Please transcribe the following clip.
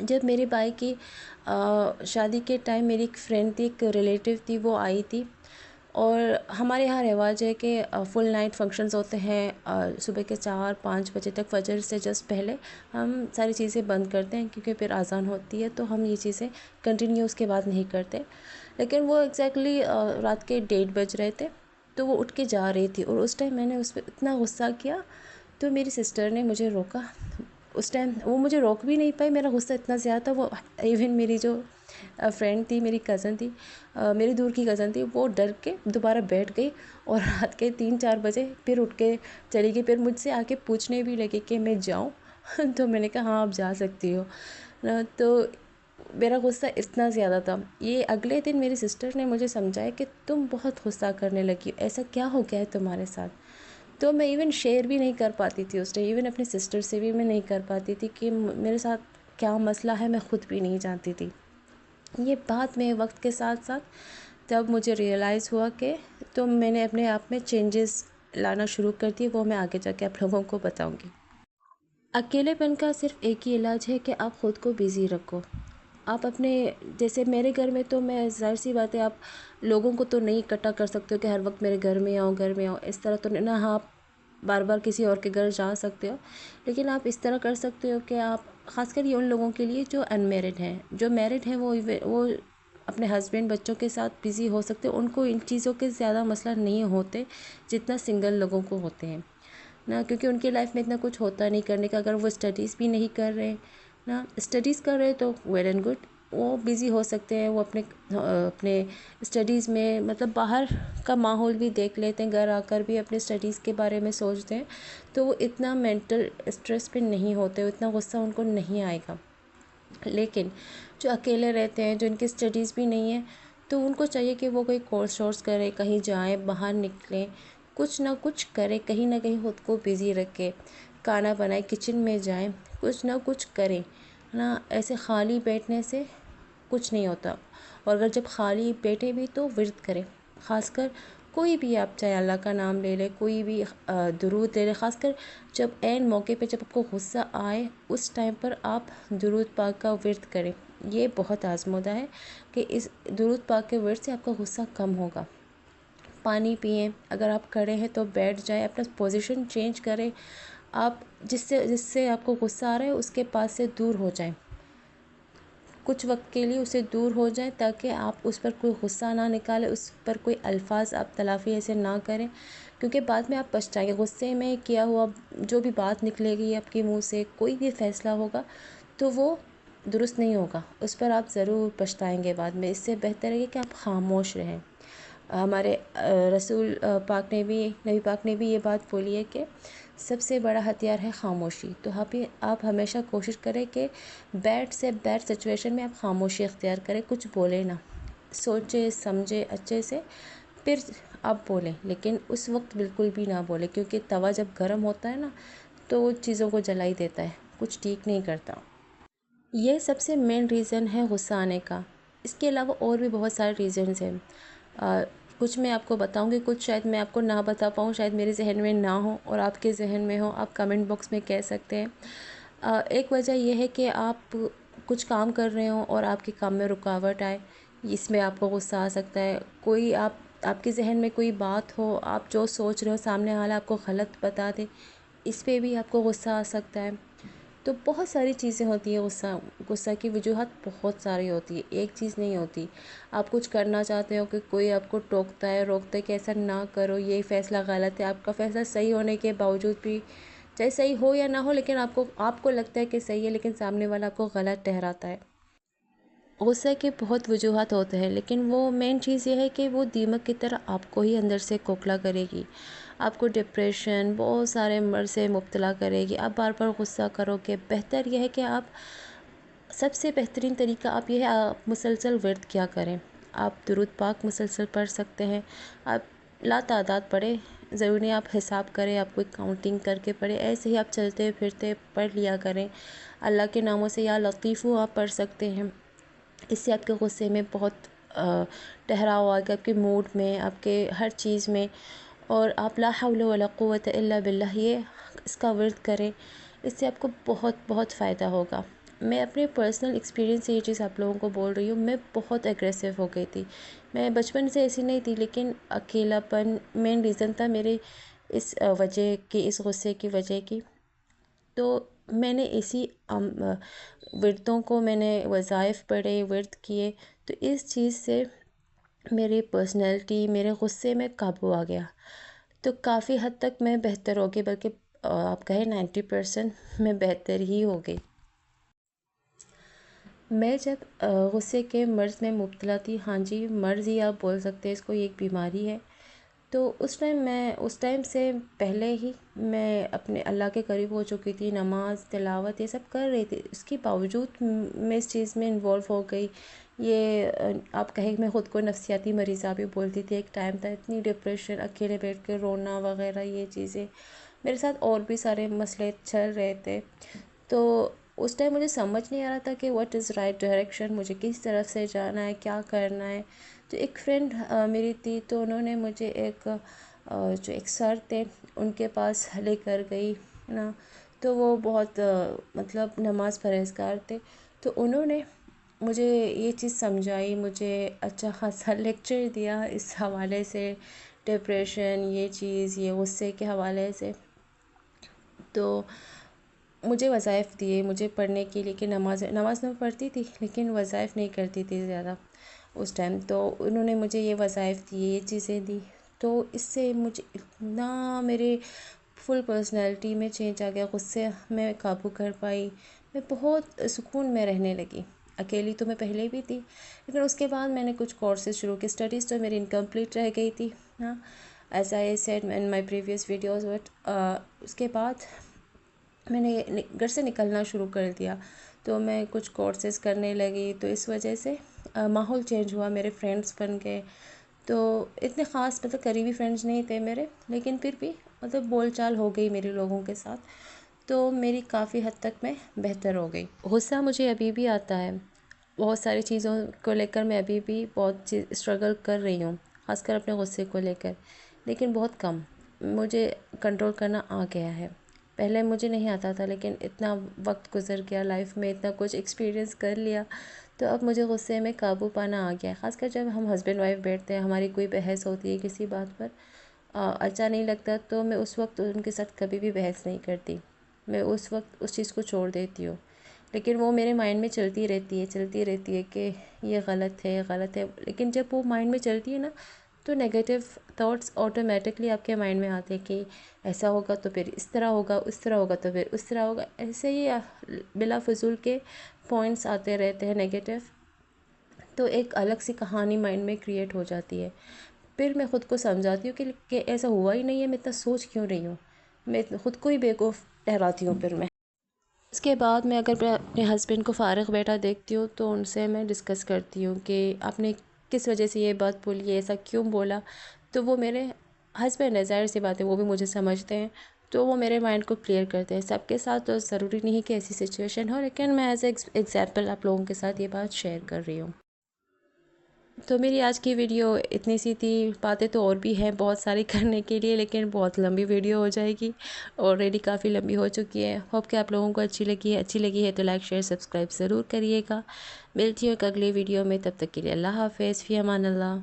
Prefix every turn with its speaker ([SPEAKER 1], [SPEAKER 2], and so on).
[SPEAKER 1] جب میرے بھائی کی شادی کے ٹائم میری ایک فرینڈ تھی، ایک ریلیٹیو تھی، وہ آئی تھی، اور ہمارے یہاں رواج ہے کہ فل نائٹ فنکشنز ہوتے ہیں، صبح کے 4-5 بجے تک، فجر سے جسٹ پہلے ہم ساری چیزیں بند کرتے ہیں کیونکہ پھر اذان ہوتی ہے، تو ہم یہ چیزیں کنٹینیو اس کے بعد نہیں کرتے۔ لیکن وہ ایگزیکٹلی رات کے 1:30 بج رہے تھے، تو وہ اٹھ کے جا رہی تھی، اور اس ٹائم میں نے اس پہ اتنا غصہ کیا، تو میری سسٹر نے مجھے روکا۔ اس ٹائم وہ مجھے روک بھی نہیں پائی، میرا غصہ اتنا زیادہ تھا، وہ ایون میری جو فرینڈ تھی، میری کزن تھی، میری دور کی کزن تھی، وہ ڈر کے دوبارہ بیٹھ گئی، اور رات کے 3-4 بجے پھر اٹھ کے چلی گئی، پھر مجھ سے آ کے پوچھنے بھی لگے کہ میں جاؤں تو میں نے کہا ہاں آپ جا سکتی ہو۔ تو میرا غصہ اتنا زیادہ تھا۔ یہ اگلے دن میری سسٹر نے مجھے سمجھایا کہ تم بہت غصہ کرنے لگی، ایسا کیا ہو گیا ہے تمہارے ساتھ؟ تو میں ایون شیئر بھی نہیں کر پاتی تھی اس ٹائم، ایون اپنی سسٹر سے بھی میں نہیں کر پاتی تھی کہ میرے ساتھ کیا مسئلہ ہے، میں خود بھی نہیں جانتی تھی۔ یہ بات میں وقت کے ساتھ ساتھ تب مجھے ریئلائز ہوا کہ تو میں نے اپنے آپ میں چینجز لانا شروع کر دی، وہ میں آگے جا کے آپ لوگوں کو بتاؤں گی۔ اکیلے پن کا صرف ایک ہی علاج ہے کہ آپ خود کو بیزی رکھو۔ آپ اپنے، جیسے میرے گھر میں تو میں ظاہر سی بات ہے، آپ لوگوں کو تو نہیں اکٹھا کر سکتے ہو کہ ہر وقت میرے گھر میں آؤ گھر میں آؤ، اس طرح تو نہیں نا، ہاں آپ بار بار کسی اور کے گھر جا سکتے ہو، لیکن آپ اس طرح کر سکتے ہو کہ آپ، خاص کر یہ ان لوگوں کے لیے جو ان میرڈ ہیں، جو میرڈ ہیں وہ اپنے ہسبینڈ بچوں کے ساتھ بزی ہو سکتے، ان کو ان چیزوں کے زیادہ مسئلہ نہیں ہوتے جتنا سنگل لوگوں کو ہوتے ہیں نا، کیونکہ ان کی لائف میں اتنا کچھ ہوتا نہیں کرنے کا۔ اگر وہ اسٹڈیز بھی نہیں کر رہے نا، اسٹڈیز کر رہے تو ویل اینڈ گڈ، وہ بزی ہو سکتے ہیں، وہ اپنے اسٹڈیز میں مطلب باہر کا ماحول بھی دیکھ لیتے ہیں، گھر آ کر بھی اپنے اسٹڈیز کے بارے میں سوچتے ہیں، تو وہ اتنا مینٹل اسٹریس پہ نہیں ہوتے، اتنا غصہ ان کو نہیں آئے گا۔ لیکن جو اکیلے رہتے ہیں، جو ان کی اسٹڈیز بھی نہیں ہیں، تو ان کو چاہیے کہ وہ کوئی کورس شورس کرے، کہیں جائیں، باہر نکلیں، کچھ نہ کچھ کرے، کہیں نہ کہیں خود کو بزی رکھے، کھانا بنائے، کچن میں جائیں، کچھ نہ کچھ کریں نا، ایسے خالی بیٹھنے سے کچھ نہیں ہوتا۔ اور اگر جب خالی بیٹھے بھی تو ورد کریں، خاص کر کوئی بھی، آپ چاہے اللہ کا نام لے لے، کوئی بھی درود لے لے، خاص کر جب عین موقع پہ جب آپ کو غصہ آئے اس ٹائم پر آپ درود پاک کا ورد کریں۔ یہ بہت آزمودہ ہے کہ اس درود پاک کے ورد سے آپ کا غصہ کم ہوگا۔ پانی پئیں، اگر آپ کھڑے ہیں تو بیٹھ جائیں، اپنا پوزیشن چینج کریں، آپ جس سے آپ کو غصہ آ رہا ہے اس کے پاس سے دور ہو جائیں، کچھ وقت کے لیے اسے دور ہو جائیں، تاکہ آپ اس پر کوئی غصہ نہ نکالیں، اس پر کوئی الفاظ آپ تلافی ایسے نہ کریں، کیونکہ بعد میں آپ پچھتائیں گے۔ غصے میں کیا ہوا جو بھی بات نکلے گی آپ کے منہ سے، کوئی بھی فیصلہ ہوگا تو وہ درست نہیں ہوگا، اس پر آپ ضرور پچھتائیں گے بعد میں۔ اس سے بہتر ہے کہ آپ خاموش رہیں۔ ہمارے رسول پاک نے بھی، نبی پاک نے بھی یہ بات بولی ہے کہ سب سے بڑا ہتھیار ہے خاموشی، تو آپ ہمیشہ کوشش کریں کہ بیڈ سے بیڈ سچویشن میں آپ خاموشی اختیار کریں، کچھ بولیں نہ، سوچیں سمجھیں اچھے سے، پھر آپ بولیں، لیکن اس وقت بالکل بھی نہ بولیں، کیونکہ توا جب گرم ہوتا ہے نا تو وہ چیزوں کو جلا ہی دیتا ہے، کچھ ٹھیک نہیں کرتا۔ یہ سب سے مین ریزن ہے غصہ آنے کا۔ اس کے علاوہ اور بھی بہت سارے ریزنز ہیں، کچھ میں آپ کو بتاؤں گی، کچھ شاید میں آپ کو نہ بتا پاؤں، شاید میرے ذہن میں نہ ہو اور آپ کے ذہن میں ہو، آپ کمنٹ باکس میں کہہ سکتے ہیں۔ ایک وجہ یہ ہے کہ آپ کچھ کام کر رہے ہوں اور آپ کے کام میں رکاوٹ آئے، اس میں آپ کو غصہ آ سکتا ہے۔ کوئی آپ کے ذہن میں کوئی بات ہو، آپ جو سوچ رہے ہو سامنے والا آپ کو غلط بتا دے، اس پہ بھی آپ کو غصہ آ سکتا ہے۔ تو بہت ساری چیزیں ہوتی ہیں، غصہ کی وجوہات بہت ساری ہوتی ہے، ایک چیز نہیں ہوتی۔ آپ کچھ کرنا چاہتے ہو کہ کوئی آپ کو ٹوکتا ہے، روکتا ہے کہ ایسا نہ کرو، یہ فیصلہ غلط ہے، آپ کا فیصلہ صحیح ہونے کے باوجود بھی، چاہے صحیح ہو یا نہ ہو، لیکن آپ کو لگتا ہے کہ صحیح ہے، لیکن سامنے والا آپ کو غلط ٹھہراتا ہے۔ غصہ کے بہت وجوہات ہوتے ہیں، لیکن وہ مین چیز یہ ہے کہ وہ دیمک کی طرح آپ کو ہی اندر سے کھوکھلا کرے گی، آپ کو ڈپریشن، بہت سارے مرض سے مبتلا کرے گی۔ آپ بار بار غصہ کرو گے، بہتر یہ ہے کہ سب سے بہترین طریقہ آپ یہ ہے، آپ مسلسل ورد کیا کریں۔ آپ درود پاک مسلسل پڑھ سکتے ہیں، آپ لا تعداد پڑھیں، ضروری نہیں آپ حساب کریں، آپ کوئی کاؤنٹنگ کر کے پڑھیں، ایسے ہی آپ چلتے پھرتے پڑھ لیا کریں۔ اللہ کے ناموں سے یا لطیفو آپ پڑھ سکتے ہیں، اس سے آپ کے غصے میں بہت ٹھہراؤ آئے گا، آپ کے موڈ میں، آپ کے ہر چیز میں۔ اور آپ لا حول ولا قوة الا باللہ، اس کا ورد کریں، اس سے آپ کو بہت بہت فائدہ ہوگا۔ میں اپنے پرسنل ایکسپیرینس سے یہ چیز آپ لوگوں کو بول رہی ہوں. میں بہت اگریسو ہو گئی تھی. میں بچپن سے ایسی نہیں تھی، لیکن اکیلا پن مین ریزن تھا میرے اس وجہ کی، اس غصے کی وجہ کی. تو میں نے اسی وردوں کو، میں نے وظائف پڑھے، ورد کیے، تو اس چیز سے میری پرسنالٹی، میرے غصے میں قابو آ گیا. تو کافی حد تک میں بہتر ہو گئی، بلکہ آپ کہیں 90% میں بہتر ہی ہو گئی. میں جب غصے کے مرض میں مبتلا تھی، ہاں جی مرض ہی آپ بول سکتے ہیں اس کو، یہ ایک بیماری ہے. تو اس ٹائم سے پہلے ہی میں اپنے اللہ کے قریب ہو چکی تھی، نماز تلاوت یہ سب کر رہی تھی. اس کے باوجود میں اس چیز میں انوالو ہو گئی. یہ آپ کہیں میں خود کو نفسیاتی مریضہ بھی بولتی تھی. ایک ٹائم تھا، اتنی ڈپریشن، اکیلے بیٹھ کے رونا وغیرہ، یہ چیزیں میرے ساتھ اور بھی سارے مسئلے چل رہے تھے. تو اس ٹائم مجھے سمجھ نہیں آ رہا تھا کہ واٹ از رائٹ ڈائریکشن، مجھے کس طرف سے جانا ہے، کیا کرنا ہے. تو ایک فرینڈ میری تھی، تو انہوں نے مجھے جو ایک سر تھے ان کے پاس لے کر گئی نا. تو وہ بہت مطلب نماز پرہیزگار تھے. تو انہوں نے مجھے یہ چیز سمجھائی، مجھے اچھا خاصا لیکچر دیا اس حوالے سے، ڈپریشن یہ چیز، یہ غصے کے حوالے سے. تو مجھے وظائف دیے مجھے پڑھنے کے لیے، کہ نماز میں پڑھتی تھی لیکن وظائف نہیں کرتی تھی زیادہ اس ٹائم. تو انہوں نے مجھے یہ وظائف دیے، یہ چیزیں دی. تو اس سے مجھے اتنا میرے فل پرسنالٹی میں چینج آ گیا، غصے میں قابو کر پائی. میں بہت سکون میں رہنے لگی. اکیلی تو میں پہلے بھی تھی، لیکن اس کے بعد میں نے کچھ کورسز شروع کی. اسٹڈیز تو میری انکمپلیٹ رہ گئی تھی ہاں، as I said in my previous videos. But اس کے بعد میں نے گھر سے نکلنا شروع کر دیا. تو میں کچھ کورسز کرنے لگی. تو اس وجہ سے ماحول چینج ہوا، میرے فرینڈس بن گئے. تو اتنے خاص مطلب قریبی فرینڈس نہیں تھے میرے، لیکن پھر بھی مطلب بول چال ہو گئی میرے لوگوں کے ساتھ. تو میری کافی حد تک میں بہتر ہو گئی. غصہ مجھے ابھی بھی آتا ہے، بہت ساری چیزوں کو لے کر میں ابھی بھی بہت اسٹرگل کر رہی ہوں، خاص کر اپنے غصے کو لے کر، لیکن بہت کم. مجھے کنٹرول کرنا آ گیا ہے. پہلے مجھے نہیں آتا تھا، لیکن اتنا وقت گزر گیا لائف میں، اتنا کچھ ایکسپیرینس کر لیا، تو اب مجھے غصے میں قابو پانا آ گیا ہے. خاص کر جب ہم ہسبینڈ وائف بیٹھتے ہیں، ہماری کوئی بحث ہوتی ہے کسی بات پر، اچھا نہیں لگتا، تو میں اس وقت ان کے ساتھ کبھی بھی بحث نہیں کرتی. میں اس وقت اس چیز کو چھوڑ دیتی ہوں. لیکن وہ میرے مائنڈ میں چلتی رہتی ہے کہ یہ غلط ہے، غلط ہے. لیکن جب وہ مائنڈ میں چلتی ہے نا، تو نیگیٹو تھاٹس آٹومیٹکلی آپ کے مائنڈ میں آتے ہیں کہ ایسا ہوگا تو پھر اس طرح ہوگا، اس طرح ہوگا تو پھر اس طرح ہوگا. ایسے ہی بلا فضول کے پوائنٹس آتے رہتے ہیں نیگیٹو. تو ایک الگ سی کہانی مائنڈ میں کریٹ ہو جاتی ہے. پھر میں خود کو سمجھاتی ہوں کہ ایسا ہوا ہی نہیں ہے، میں اتنا سوچ کیوں رہی ہوں، میں خود کو ہی بیوقوف ٹھہراتی ہوں. پھر میں اس کے بعد میں اگر میں اپنے ہسبینڈ کو فارغ بیٹھا دیکھتی ہوں، تو ان سے میں ڈسکس کرتی ہوں کہ آپ نے کس وجہ سے یہ بات بولی ہے، ایسا کیوں بولا. تو وہ میرے ہسبینڈ ہے، ظاہر سی بات ہے وہ بھی مجھے سمجھتے ہیں، تو وہ میرے مائنڈ کو کلیئر کرتے ہیں. سب کے ساتھ تو ضروری نہیں کہ ایسی سچویشن ہو، لیکن میں ایز اے ایگزامپل آپ لوگوں کے ساتھ یہ بات شیئر کر رہی ہوں. تو میری آج کی ویڈیو اتنی سی تھی. باتیں تو اور بھی ہیں بہت ساری کرنے کے لیے، لیکن بہت لمبی ویڈیو ہو جائے گی، آلریڈی کافی لمبی ہو چکی ہے. ہوپ کہ آپ لوگوں کو اچھی لگی ہے تو لائک شیئر سبسکرائب ضرور کریے گا. ملتی ہوں ایک اگلی ویڈیو میں، تب تک کے لیے اللہ حافظ، فی امان اللہ.